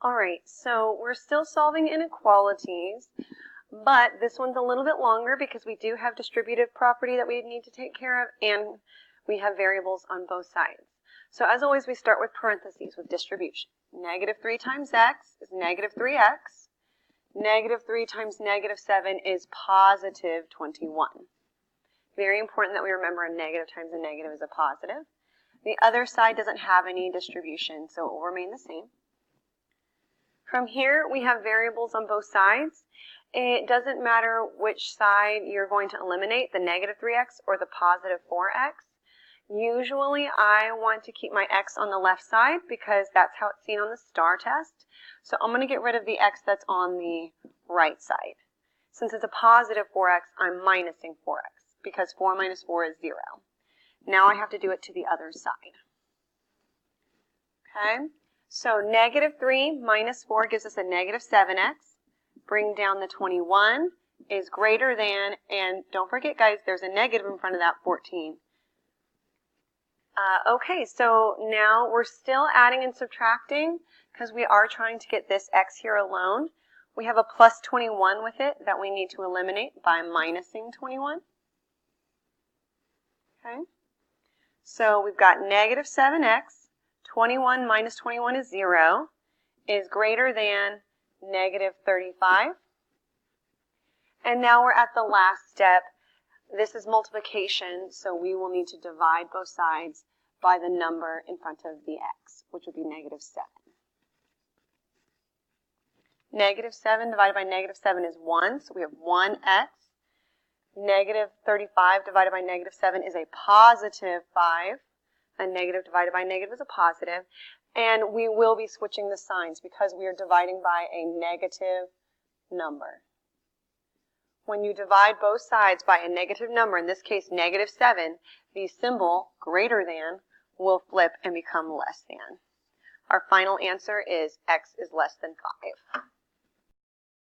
All right, so we're still solving inequalities, but this one's a little bit longer because we do have distributive property that we need to take care of, and we have variables on both sides. So as always, we start with parentheses with distribution. Negative 3 times x is negative 3x. Negative 3 times negative 7 is positive 21. Very important that we remember a negative times a negative is a positive. The other side doesn't have any distribution, so it will remain the same. From here, we have variables on both sides. It doesn't matter which side you're going to eliminate, the negative 3x or the positive 4x. Usually, I want to keep my x on the left side because that's how it's seen on the star test. So I'm going to get rid of the x that's on the right side. Since it's a positive 4x, I'm minusing 4x because 4 minus 4 is 0. Now I have to do it to the other side. Okay? So negative 3 minus 4 gives us a negative 7x. Bring down the 21 is greater than, and don't forget guys, there's a negative in front of that 14. Okay, so now we're still adding and subtracting because we are trying to get this x here alone. We have a plus 21 with it that we need to eliminate by minusing 21. Okay, so we've got negative 7x. 21 minus 21 is 0, is greater than negative 35. And now we're at the last step. This is multiplication, so we will need to divide both sides by the number in front of the x, which would be negative 7. Negative 7 divided by negative 7 is 1, so we have 1x. Negative 35 divided by negative 7 is a positive 5. A negative divided by negative is a positive. And we will be switching the signs because we are dividing by a negative number. When you divide both sides by a negative number, in this case negative 7, the symbol greater than will flip and become less than. Our final answer is x is less than 5.